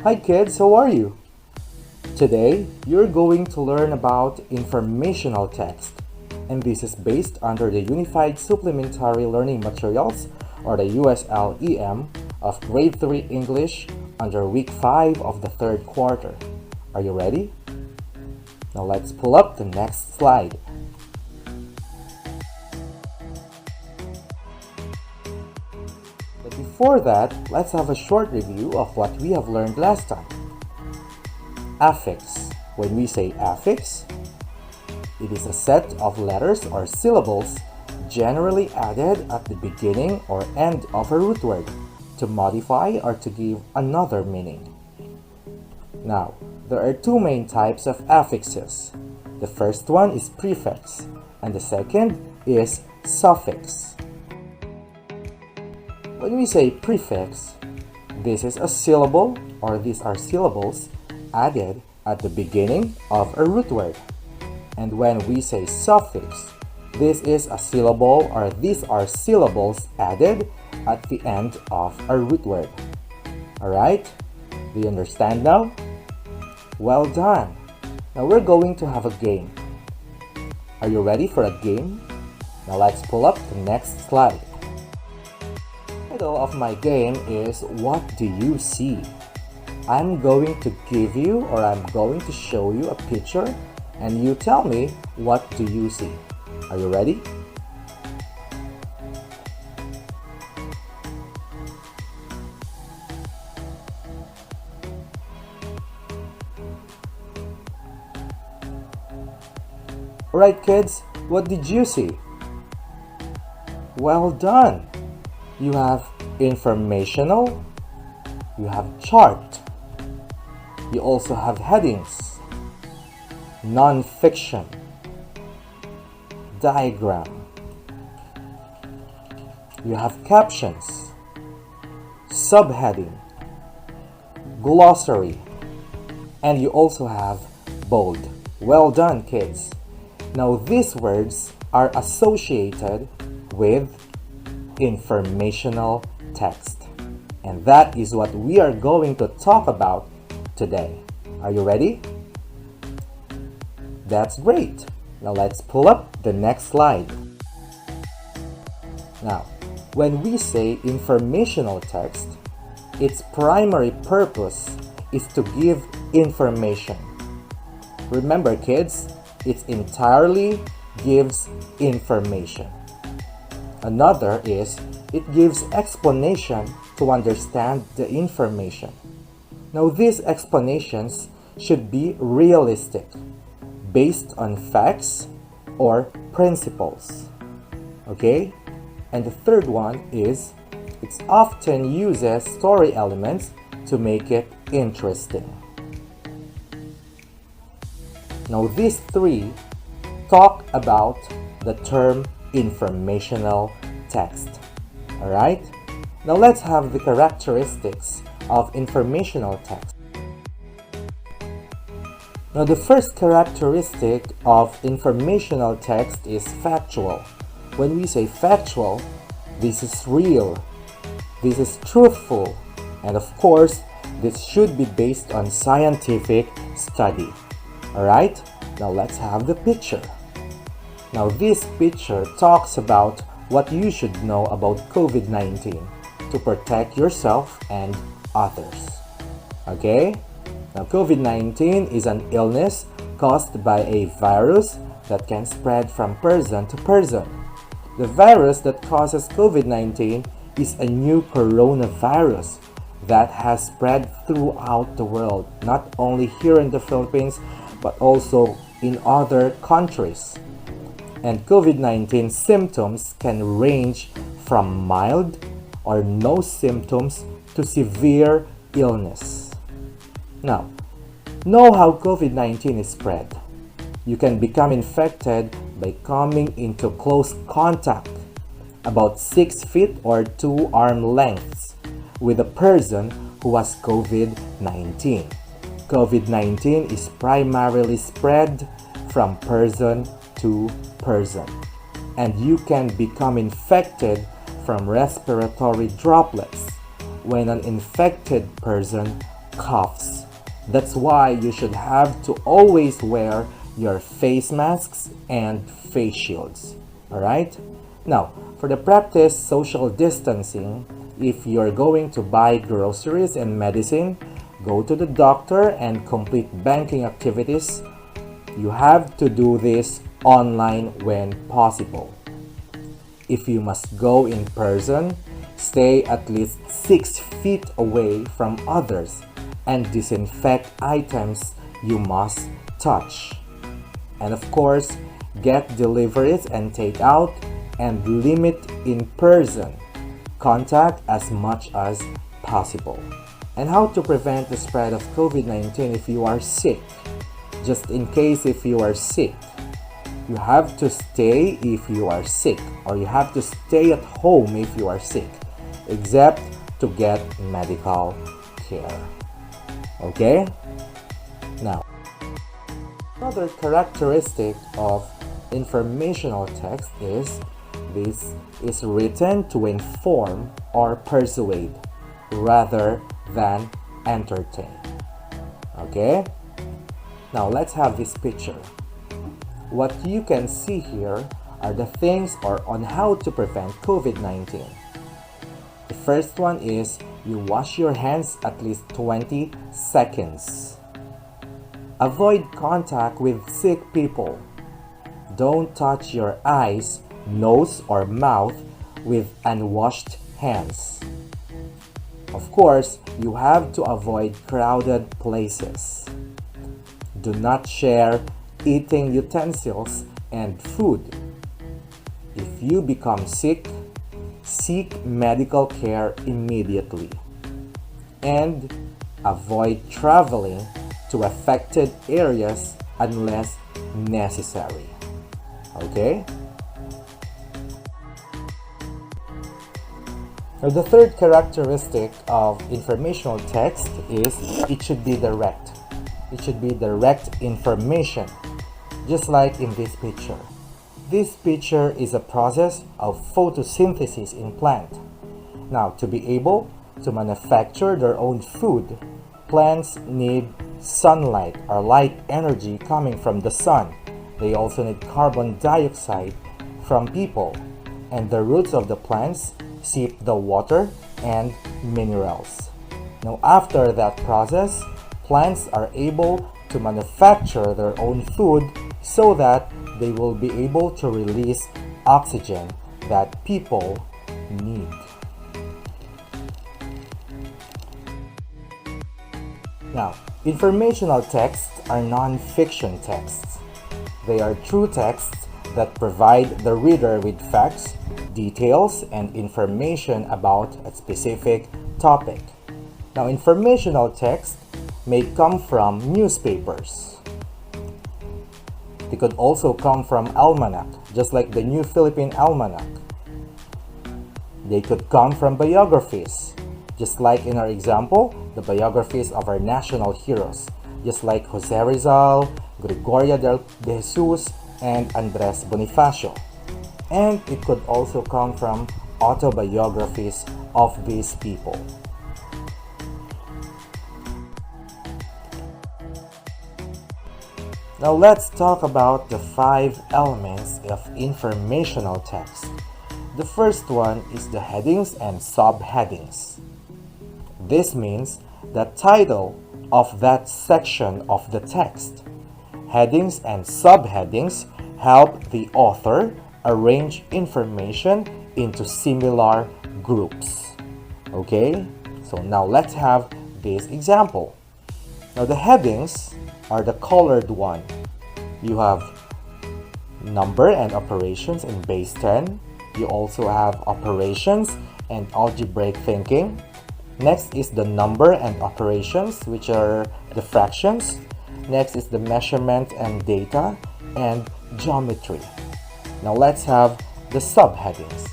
Hi kids, how are you? Today, you're going to learn about informational text, and this is based under the Unified Supplementary Learning Materials or the USLEM of Grade 3 English under Week 5 of the third quarter. Are you ready? Now let's pull up the next slide. But before that, let's have a short review of what we have learned last time. Affix. When we say affix, it is a set of letters or syllables generally added at the beginning or end of a root word to modify or to give another meaning. Now, there are two main types of affixes. The first one is prefix, and the second is suffix. When we say prefix, this is a syllable or these are syllables added at the beginning of a root word. And when we say suffix, this is a syllable or these are syllables added at the end of a root word. Alright? Do you understand now? Well done! Now we're going to have a game. Are you ready for a game? Now let's pull up the next slide. The title of my game is What Do You See? I'm going to give you or I'm going to show you a picture and you tell me what do you see. Are you ready? Alright kids, what did you see? Well done! You have informational, you have chart, you also have headings, non-fiction, diagram, you have captions, subheading, glossary, and you also have bold. Well done kids! Now these words are associated with informational text. And that is what we are going to talk about today. Are you ready? That's great. Now let's pull up the next slide. Now, when we say informational text, its primary purpose is to give information. Remember kids, it entirely gives information. Another is it gives explanation to understand the information. Now these explanations should be realistic, based on facts or principles. Okay? And the third one is it often uses story elements to make it interesting. Now these three talk about the term informational text. Alright? Now let's have the characteristics of informational text. Now the first characteristic of informational text is factual. When we say factual, this is real, this is truthful, and of course, this should be based on scientific study. Alright? Now let's have the picture. Now this picture talks about what you should know about COVID-19 to protect yourself and others. Okay? Now COVID-19 is an illness caused by a virus that can spread from person to person. The virus that causes COVID-19 is a new coronavirus that has spread throughout the world, not only here in the Philippines, but also in other countries. And COVID-19 symptoms can range from mild or no symptoms to severe illness. Now, know how COVID-19 is spread. You can become infected by coming into close contact, about 6 feet or 2 arm lengths, with a person who has COVID-19. COVID-19 is primarily spread from person to person, and you can become infected from respiratory droplets when an infected person coughs. That's why you should have to always wear your face masks and face shields. Alright? Now, for the practice social distancing, if you're going to buy groceries and medicine, go to the doctor and complete banking activities, you have to do this online when possible. If you must go in person, stay at least 6 feet away from others and disinfect items you must touch. And of course, get deliveries and takeout and limit in-person contact as much as possible. And how to prevent the spread of COVID-19 if you are sick. Just in case if you are sick, you have to stay if you are sick, or you have to stay at home if you are sick, except to get medical care. Okay? Now, another characteristic of informational text is this is written to inform or persuade rather than entertain. Okay? Now let's have this picture. What you can see here are the things or on how to prevent COVID-19. The first one is you wash your hands at least 20 seconds. Avoid contact with sick people. Don't touch your eyes, nose, or mouth with unwashed hands. Of course, you have to avoid crowded places. Do not share eating utensils and food. If you become sick, seek medical care immediately. And avoid traveling to affected areas unless necessary. Okay? Now, the third characteristic of informational text is it should be direct. It should be direct information, just like in this picture. This picture is a process of photosynthesis in plant. Now, to be able to manufacture their own food, plants need sunlight or light energy coming from the sun. They also need carbon dioxide from people, and the roots of the plants sip the water and minerals. Now, after that process, plants are able to manufacture their own food so that they will be able to release oxygen that people need. Now, informational texts are non-fiction texts. They are true texts that provide the reader with facts, details, and information about a specific topic. Now, informational text may come from newspapers. They could also come from almanac, just like the New Philippine Almanac. They could come from biographies, just like in our example, the biographies of our national heroes, just like Jose Rizal, Gregoria de Jesus, and Andres Bonifacio. And it could also come from autobiographies of these people. Now let's talk about the 5 elements of informational text. The first one is the headings and subheadings. This means the title of that section of the text. Headings and subheadings help the author arrange information into similar groups. Okay, so now let's have this example. Now the headings are the colored one. You have number and operations in base 10. You also have operations and algebraic thinking. Next is the number and operations, which are the fractions. Next is the measurement and data and geometry. Now let's have the subheadings.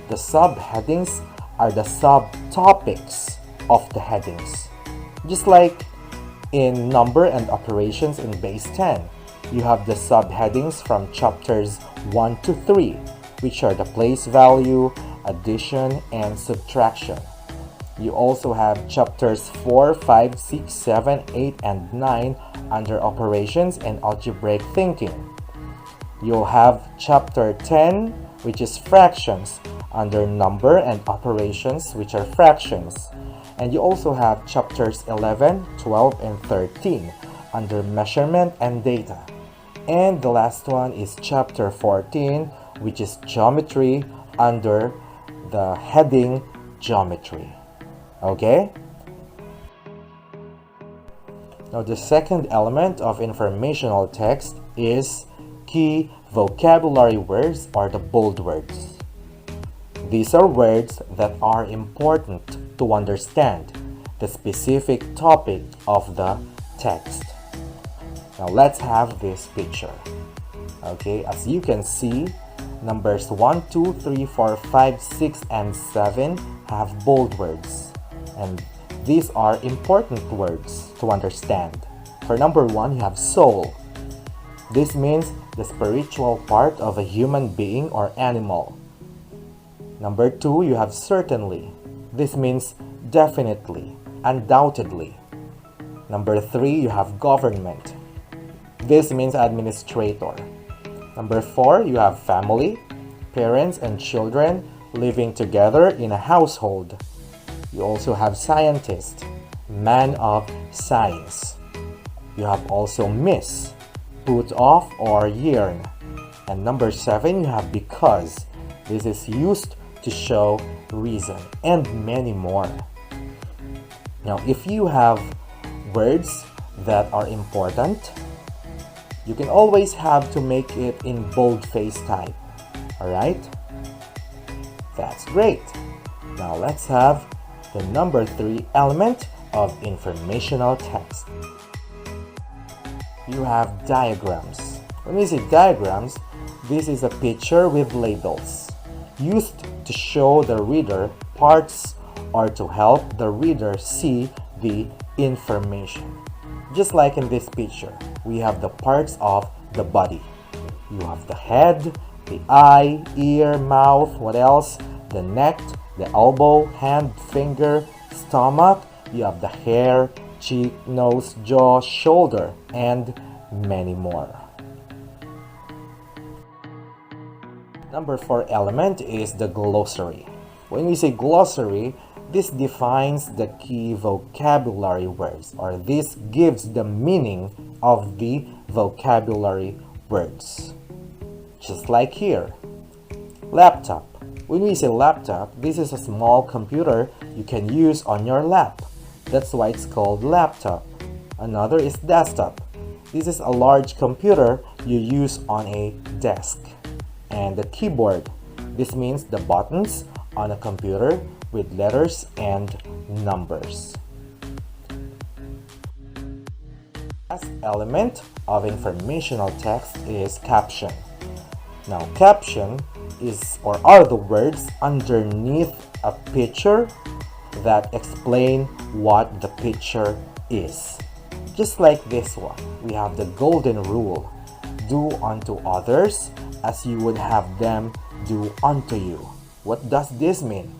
The subheadings are the subtopics of the headings. Just like in number and operations in base 10, you have the subheadings from chapters 1 to 3, which are the place value, addition, and subtraction. You also have chapters 4, 5, 6, 7, 8, and 9 under operations and algebraic thinking. You'll have chapter 10, which is fractions, under number and operations, which are fractions. And you also have chapters 11, 12, and 13 under measurement and data. And the last one is chapter 14, which is geometry, under the heading geometry. Okay? Now the second element of informational text is key vocabulary words, or the bold words. These are words that are important to understand the specific topic of the text. Now let's have this picture. Okay, as you can see, numbers 1, 2, 3, 4, 5, 6, and 7 have bold words. And these are important words to understand. For number 1, you have soul. This means the spiritual part of a human being or animal. Number 2, you have certainly. This means definitely, undoubtedly. Number 3, you have government. This means administrator. Number 4, you have family, parents and children living together in a household. You also have scientist, man of science. You have also miss, put off or yearn. And number 7, you have because. This is used to show reason, and many more. Now, if you have words that are important, you can always have to make it in boldface type. Alright? That's great. Now let's have the number 3 element of informational text. You have diagrams. When we say diagrams, this is a picture with labels, used to show the reader parts or to help the reader see the information. Just like in this picture, we have the parts of the body. You have the head, the eye, ear, mouth, what else? The neck, the elbow, hand, finger, stomach. You have the hair, cheek, nose, jaw, shoulder, and many more. Number 4 element is the glossary. When we say glossary, this defines the key vocabulary words, or this gives the meaning of the vocabulary words. Just like here. Laptop. When we say laptop, this is a small computer you can use on your lap. That's why it's called laptop. Another is desktop. This is a large computer you use on a desk. And the keyboard. This means the buttons on a computer with letters and numbers. Last element of informational text is caption. Now, caption is or are the words underneath a picture that explain what the picture is. Just like this one, we have the golden rule: do unto others as you would have them do unto you. What does this mean?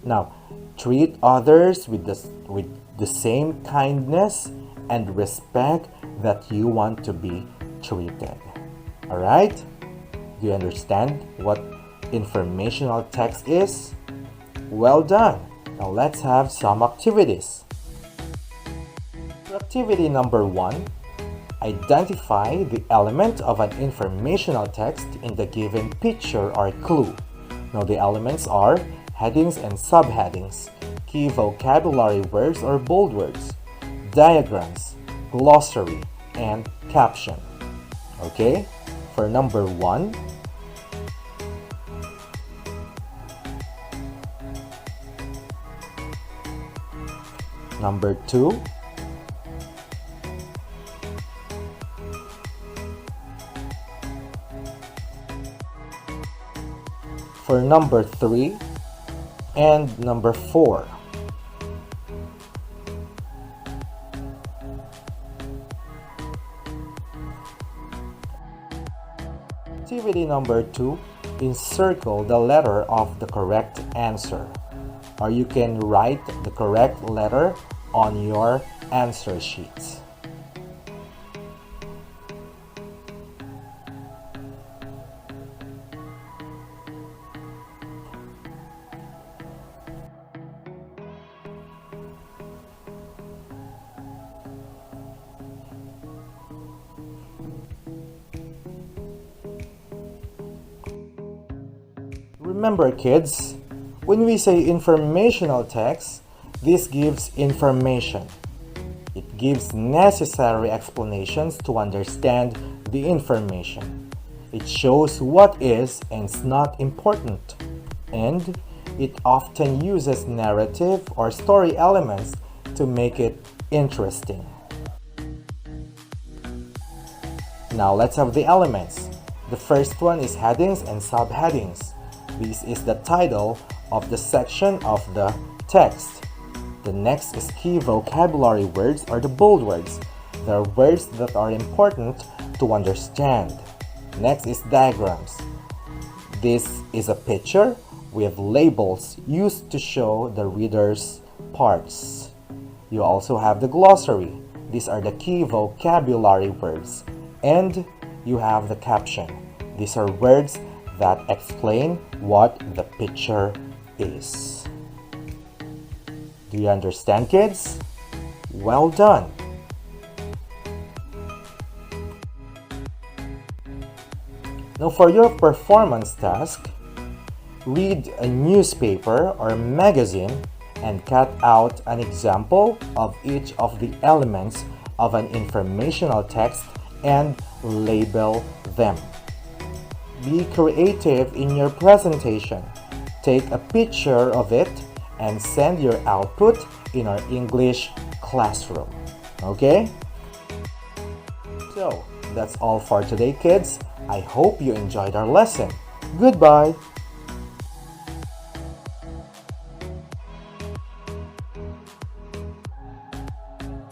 Now, treat others with the same kindness and respect that you want to be treated. Alright? Do you understand what informational text is? Well done! Now let's have some activities. Activity number 1. Identify the element of an informational text in the given picture or clue. Now the elements are headings and subheadings, key vocabulary words or bold words, diagrams, glossary, and caption. Okay? For number 1, number 2, for number 3, and number 4. Activity number 2, encircle the letter of the correct answer. or you can write the correct letter on your answer sheets. Remember kids, when we say informational text, this gives information. It gives necessary explanations to understand the information. It shows what is and is not important. And it often uses narrative or story elements to make it interesting. Now let's have the elements. The first one is headings and subheadings. This is the title of the section of the text. The next is key vocabulary words or the bold words. They are words that are important to understand. Next is diagrams. This is a picture with labels used to show the reader's parts. You also have the glossary. These are the key vocabulary words. And you have the caption. These are words that explain what the picture is. Do you understand, kids? Well done! Now for your performance task, read a newspaper or magazine and cut out an example of each of the elements of an informational text and label them. Be creative in your presentation. Take a picture of it and send your output in our English classroom. Okay? So, that's all for today, kids. I hope you enjoyed our lesson. Goodbye!